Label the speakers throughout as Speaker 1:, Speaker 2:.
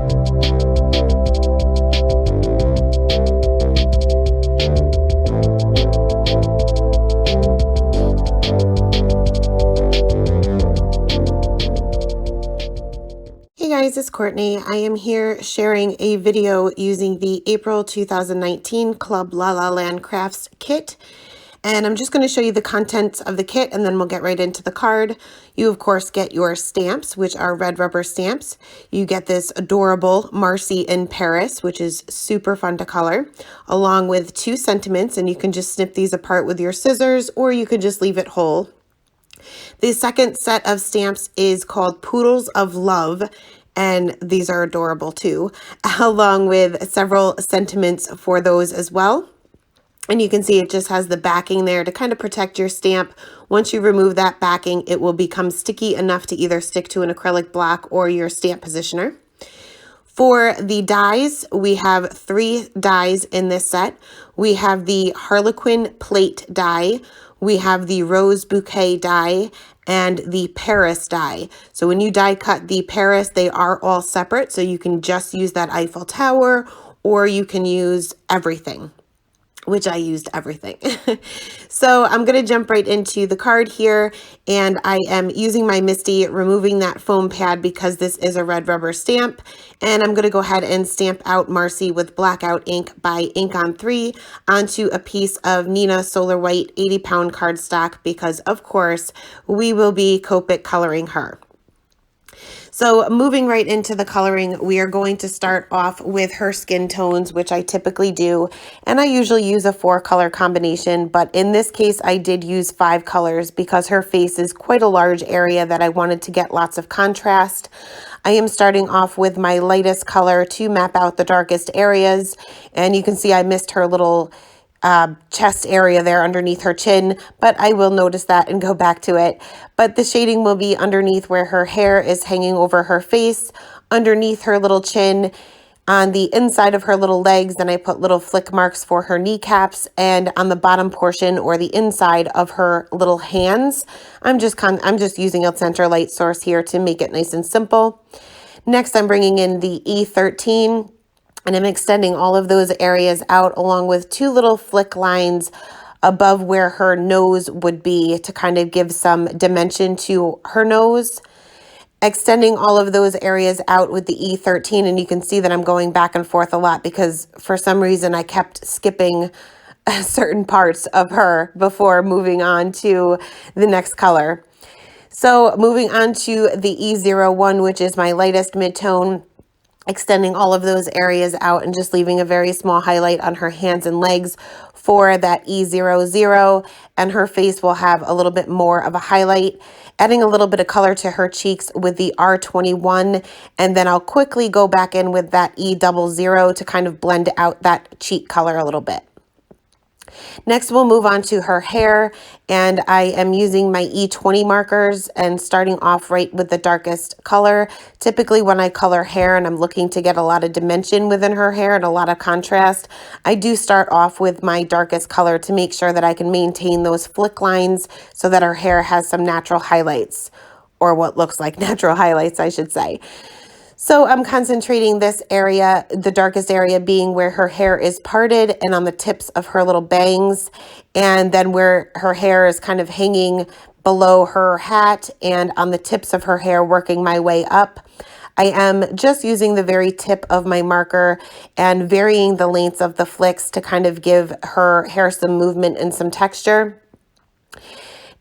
Speaker 1: Hey guys, it's Courtney. I am here sharing a video using the April 2019 Club La La Land Crafts kit. And I'm just going to show you the contents of the kit and then we'll get right into the card. You of course get your stamps, which are red rubber stamps. You get this adorable Marcy in Paris, which is super fun to color, along with 2 sentiments, and you can just snip these apart with your scissors or you could just leave it whole. The second set of stamps is called Poodles of Love, and these are adorable too, along with several sentiments for those as well. And you can see it just has the backing there to kind of protect your stamp. Once you remove that backing, it will become sticky enough to either stick to an acrylic block or your stamp positioner. For the dies, we have 3 dies in this set. We have the Harlequin plate die, we have the Rose bouquet die, and the Paris die. So when you die cut the Paris, they are all separate. So you can just use that Eiffel Tower or you can use everything, which I used everything. So I'm going to jump right into the card here, and I am using my Misty, removing that foam pad because this is a red rubber stamp, and I'm going to go ahead and stamp out Marcy with Blackout ink by Ink on 3 onto a piece of Neenah Solar White 80-pound cardstock because, of course, we will be Copic coloring her. So moving right into the coloring, we are going to start off with her skin tones, which I typically do. And I usually use a 4-color combination, but in this case, I did use 5 colors because her face is quite a large area that I wanted to get lots of contrast. I am starting off with my lightest color to map out the darkest areas. And you can see I missed her little chest area there underneath her chin, but I will notice that and go back to it. But the shading will be underneath where her hair is hanging over her face, underneath her little chin, on the inside of her little legs, and I put little flick marks for her kneecaps, and on the bottom portion or the inside of her little hands. I'm just using a center light source here to make it nice and simple. Next, I'm bringing in the E13. And I'm extending all of those areas out along with 2 little flick lines above where her nose would be to kind of give some dimension to her nose. Extending all of those areas out with the E13, and you can see that I'm going back and forth a lot because for some reason I kept skipping certain parts of her before moving on to the next color. So moving on to the E01, which is my lightest mid-tone, extending all of those areas out and just leaving a very small highlight on her hands and legs for that E00, and her face will have a little bit more of a highlight, adding a little bit of color to her cheeks with the R21, and then I'll quickly go back in with that E00 to kind of blend out that cheek color a little bit. Next, we'll move on to her hair, and I am using my E20 markers and starting off right with the darkest color. Typically, when I color hair and I'm looking to get a lot of dimension within her hair and a lot of contrast, I do start off with my darkest color to make sure that I can maintain those flick lines so that her hair has some natural highlights, or what looks like natural highlights, I should say. So I'm concentrating this area, the darkest area being where her hair is parted and on the tips of her little bangs, and then where her hair is kind of hanging below her hat and on the tips of her hair, working my way up. I am just using the very tip of my marker and varying the lengths of the flicks to kind of give her hair some movement and some texture.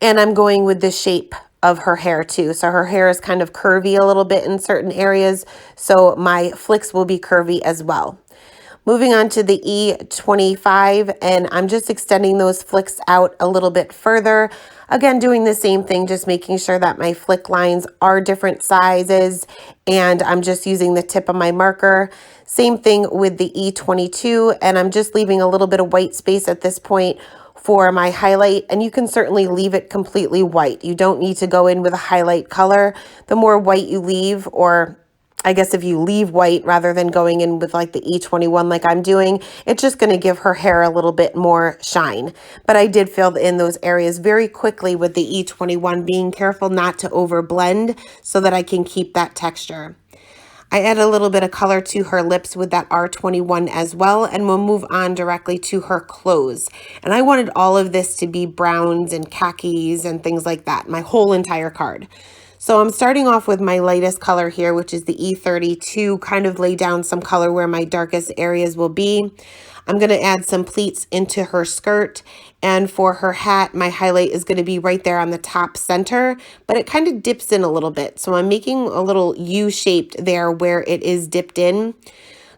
Speaker 1: And I'm going with the shape of her hair too. So her hair is kind of curvy a little bit in certain areas, so my flicks will be curvy as well. Moving on to the E25, and I'm just extending those flicks out a little bit further. Again, doing the same thing, just making sure that my flick lines are different sizes, and I'm just using the tip of my marker. Same thing with the E22, and I'm just leaving a little bit of white space at this point for my highlight, and you can certainly leave it completely white. You don't need to go in with a highlight color. The more white you leave, or I guess if you leave white rather than going in with like the E21 like I'm doing, it's just going to give her hair a little bit more shine. But I did fill in those areas very quickly with the E21, being careful not to over blend so that I can keep that texture. I add a little bit of color to her lips with that R21 as well, and we'll move on directly to her clothes. And I wanted all of this to be browns and khakis and things like that, my whole entire card. So I'm starting off with my lightest color here, which is the E30, to kind of lay down some color where my darkest areas will be. I'm going to add some pleats into her skirt, and for her hat, my highlight is going to be right there on the top center, but it kind of dips in a little bit. So I'm making a little U-shaped there where it is dipped in. I'm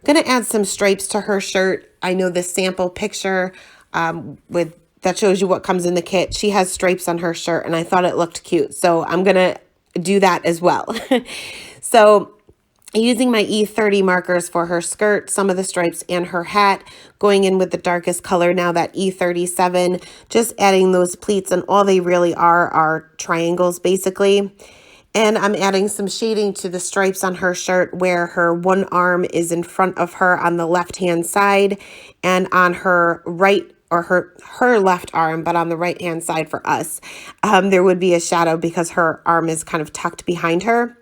Speaker 1: going to add some stripes to her shirt. I know this sample picture that shows you what comes in the kit. She has stripes on her shirt, and I thought it looked cute. So I'm going to do that as well. So using my E30 markers for her skirt, some of the stripes, and her hat, going in with the darkest color now, that E37, just adding those pleats, and all they really are triangles basically. And I'm adding some shading to the stripes on her shirt where her one arm is in front of her on the left-hand side, and on her right, or her left arm, but on the right-hand side for us, there would be a shadow because her arm is kind of tucked behind her.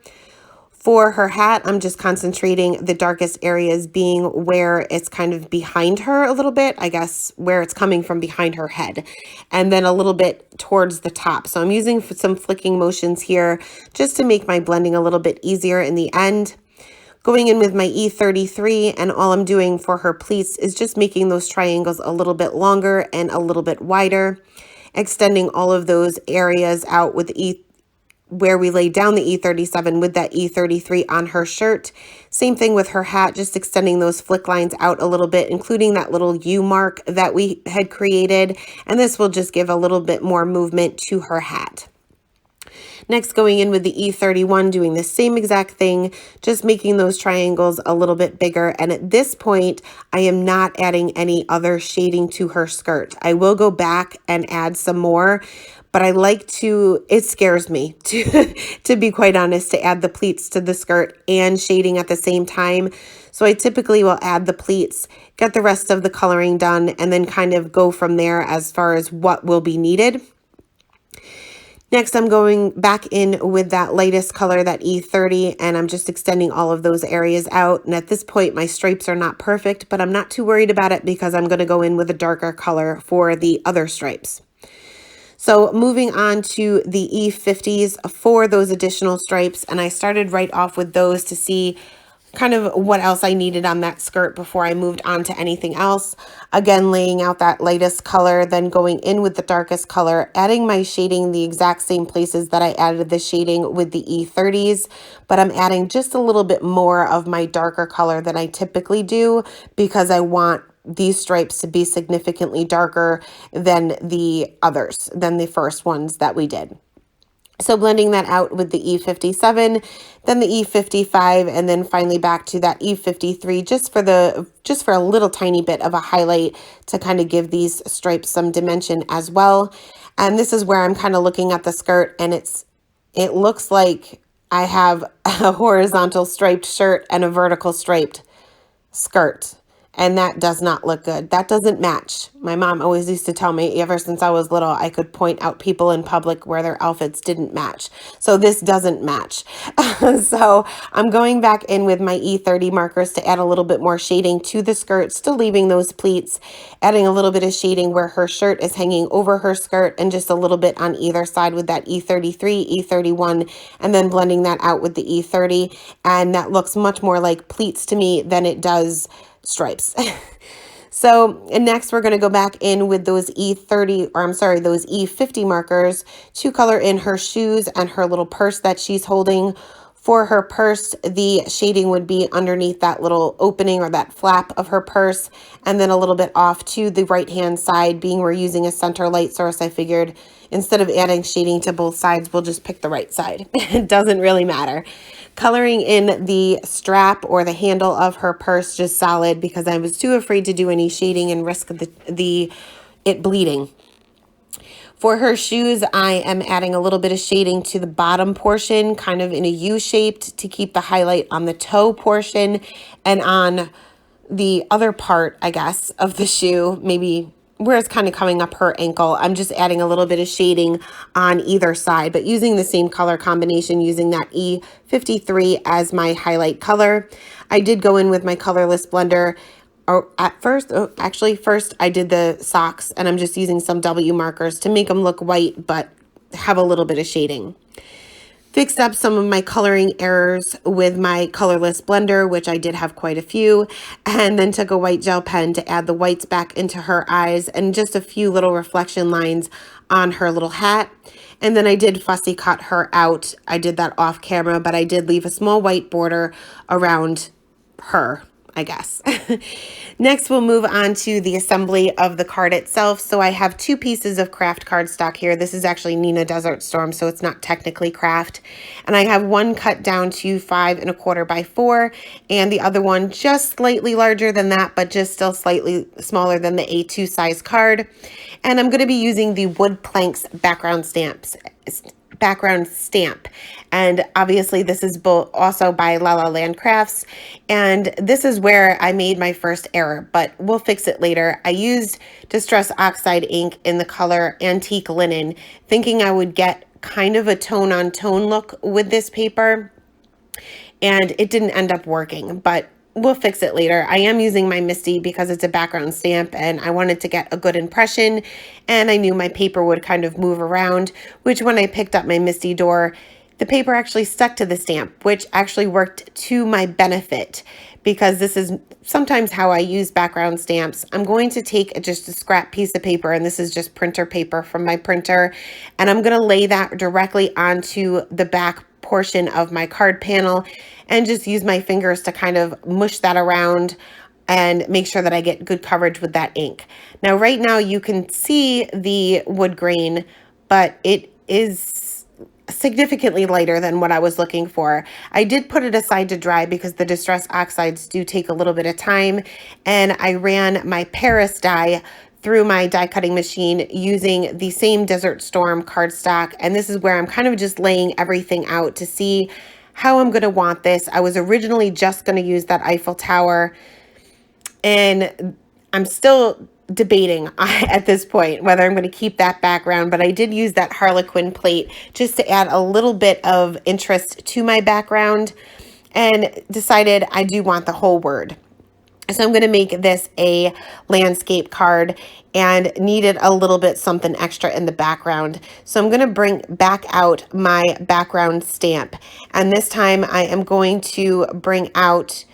Speaker 1: For her hat, I'm just concentrating the darkest areas being where it's kind of behind her a little bit, I guess, where it's coming from behind her head, and then a little bit towards the top. So I'm using some flicking motions here just to make my blending a little bit easier in the end. Going in with my E33, and all I'm doing for her pleats is just making those triangles a little bit longer and a little bit wider, extending all of those areas out with where we laid down the E37 with that E33 on her shirt. Same thing with her hat, just extending those flick lines out a little bit, including that little U mark that we had created. And this will just give a little bit more movement to her hat. Next, going in with the E31, doing the same exact thing, just making those triangles a little bit bigger. And at this point, I am not adding any other shading to her skirt. I will go back and add some more, but I like to, it scares me to be quite honest, to add the pleats to the skirt and shading at the same time. So I typically will add the pleats, get the rest of the coloring done, and then kind of go from there as far as what will be needed. Next, I'm going back in with that lightest color, that E30, and I'm just extending all of those areas out. And at this point, my stripes are not perfect, but I'm not too worried about it because I'm going to go in with a darker color for the other stripes. So moving on to the E50s for those additional stripes, and I started right off with those to see kind of what else I needed on that skirt before I moved on to anything else. Again, laying out that lightest color, then going in with the darkest color, adding my shading the exact same places that I added the shading with the E30s, but I'm adding just a little bit more of my darker color than I typically do because I want these stripes to be significantly darker than the others, than the first ones that we did. So blending that out with the E57, then the E55, and then finally back to that E53 just for a little tiny bit of a highlight to kind of give these stripes some dimension as well. And this is where I'm kind of looking at the skirt, and it looks like I have a horizontal striped shirt and a vertical striped skirt. And that does not look good. That doesn't match. My mom always used to tell me, ever since I was little, I could point out people in public where their outfits didn't match. So this doesn't match. So I'm going back in with my E30 markers to add a little bit more shading to the skirt, still leaving those pleats, adding a little bit of shading where her shirt is hanging over her skirt, and just a little bit on either side with that E33, E31, and then blending that out with the E30. And that looks much more like pleats to me than it does stripes. So next we're going to go back in with those those E50 markers to color in her shoes and her little purse that she's holding. For her purse, the shading would be underneath that little opening or that flap of her purse, and then a little bit off to the right hand side. Being we're using a center light source, I figured instead of adding shading to both sides, we'll just pick the right side. It doesn't really matter. Coloring in the strap or the handle of her purse just solid because I was too afraid to do any shading and risk it bleeding. For her shoes, I am adding a little bit of shading to the bottom portion, kind of in a U-shaped, to keep the highlight on the toe portion, and on the other part, I guess, of the shoe, maybe where it's kind of coming up her ankle. I'm just adding a little bit of shading on either side, but using the same color combination, using that E53 as my highlight color. I did go in with my colorless blender. First I did the socks, and I'm just using some W markers to make them look white, but have a little bit of shading. Fixed up some of my coloring errors with my colorless blender, which I did have quite a few, and then took a white gel pen to add the whites back into her eyes and just a few little reflection lines on her little hat. And then I did fussy cut her out. I did that off camera, but I did leave a small white border around her, I guess. Next, we'll move on to the assembly of the card itself. So I have two pieces of craft cardstock here. This is actually Neenah Desert Storm, so it's not technically craft. And I have one cut down to 5 1/4 by 4, and the other one just slightly larger than that, but just still slightly smaller than the A2 size card. And I'm going to be using the Wood Planks background stamp. And obviously this is also by La La Land Crafts, and this is where I made my first error, but we'll fix it later. I used Distress Oxide ink in the color Antique Linen, thinking I would get kind of a tone-on-tone look with this paper, and it didn't end up working, but we'll fix it later. I am using my Misty because it's a background stamp, and I wanted to get a good impression, and I knew my paper would kind of move around, which when I picked up my Misty door, the paper actually stuck to the stamp, which actually worked to my benefit, because this is sometimes how I use background stamps. I'm going to take just a scrap piece of paper, and this is just printer paper from my printer, and I'm going to lay that directly onto the back portion of my card panel and just use my fingers to kind of mush that around and make sure that I get good coverage with that ink. Now, right now you can see the wood grain, but it is significantly lighter than what I was looking for. I did put it aside to dry because the Distress Oxides do take a little bit of time, and I ran my Paris die through my die cutting machine using the same Desert Storm cardstock, and this is where I'm kind of just laying everything out to see how I'm going to want this. I was originally just going to use that Eiffel Tower, and I'm still debating at this point whether I'm going to keep that background, but I did use that Harlequin plate just to add a little bit of interest to my background, and decided I do want the whole word. So I'm going to make this a landscape card and needed a little bit something extra in the background. So I'm going to bring back out my background stamp. And this time I am going to bring out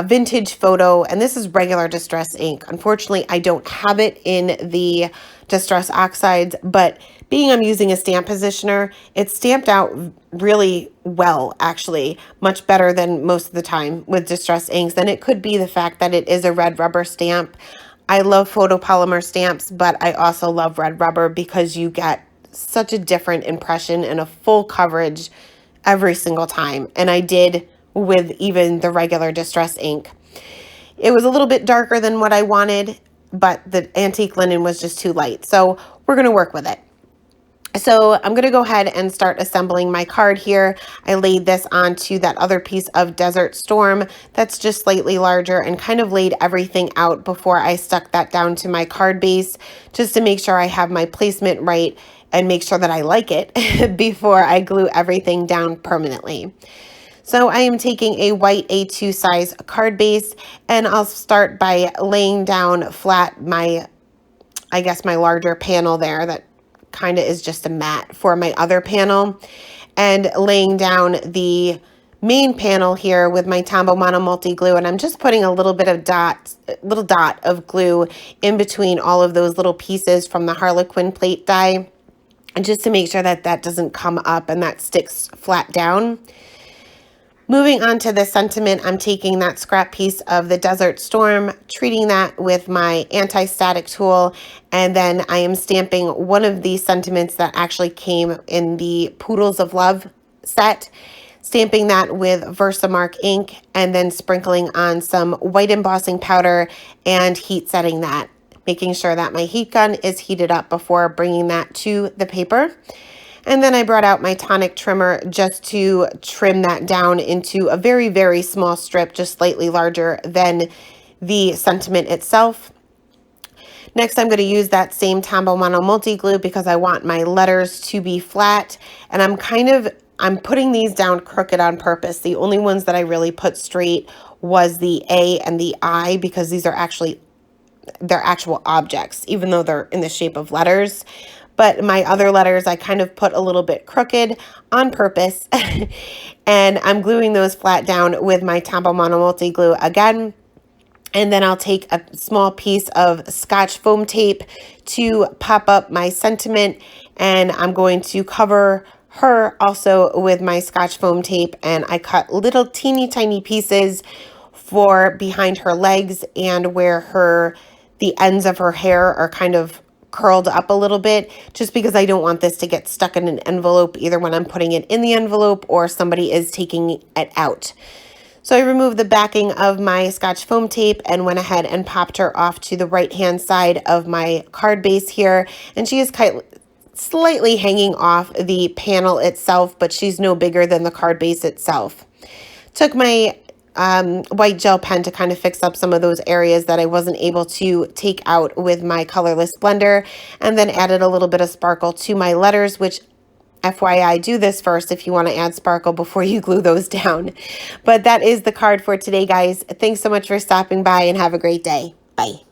Speaker 1: Vintage Photo, and this is regular Distress ink. Unfortunately, I don't have it in the Distress Oxides, but being I'm using a stamp positioner, it's stamped out really well, actually, much better than most of the time with Distress inks. And it could be the fact that it is a red rubber stamp. I love photopolymer stamps, but I also love red rubber because you get such a different impression and a full coverage every single time. And I did with even the regular Distress ink. It was a little bit darker than what I wanted, but the Antique Linen was just too light. So we're going to work with it. So I'm going to go ahead and start assembling my card here. I laid this onto that other piece of Desert Storm that's just slightly larger, and kind of laid everything out before I stuck that down to my card base, just to make sure I have my placement right and make sure that I like it before I glue everything down permanently. So I am taking a white A2 size card base, and I'll start by laying down flat my, I guess, my larger panel there that kind of is just a mat for my other panel, and laying down the main panel here with my Tombow Mono Multi Glue, and I'm just putting a little bit of little dot of glue in between all of those little pieces from the Harlequin plate die, and just to make sure that that doesn't come up and that sticks flat down. Moving on to the sentiment, I'm taking that scrap piece of the Desert Storm, treating that with my anti-static tool, and then I am stamping one of these sentiments that actually came in the Poodles of Love set, stamping that with Versamark ink, and then sprinkling on some white embossing powder and heat setting that, making sure that my heat gun is heated up before bringing that to the paper. And then I brought out my tonic trimmer just to trim that down into a very, very small strip, just slightly larger than the sentiment itself. Next, I'm going to use that same Tombow Mono Multi-Glue because I want my letters to be flat. And I'm putting these down crooked on purpose. The only ones that I really put straight was the A and the I because these are they're actual objects, even though they're in the shape of letters. But my other letters, I kind of put a little bit crooked on purpose. And I'm gluing those flat down with my Tombow Mono Multi-Glue again. And then I'll take a small piece of Scotch foam tape to pop up my sentiment. And I'm going to cover her also with my Scotch foam tape. And I cut little teeny tiny pieces for behind her legs and where the ends of her hair are kind of curled up a little bit, just because I don't want this to get stuck in an envelope either when I'm putting it in the envelope or somebody is taking it out. So I removed the backing of my Scotch foam tape and went ahead and popped her off to the right hand side of my card base here. And she is slightly hanging off the panel itself, but she's no bigger than the card base itself. Took my white gel pen to kind of fix up some of those areas that I wasn't able to take out with my colorless blender, and then added a little bit of sparkle to my letters, which FYI, do this first if you want to add sparkle before you glue those down. But that is the card for today, guys. Thanks so much for stopping by and have a great day. Bye.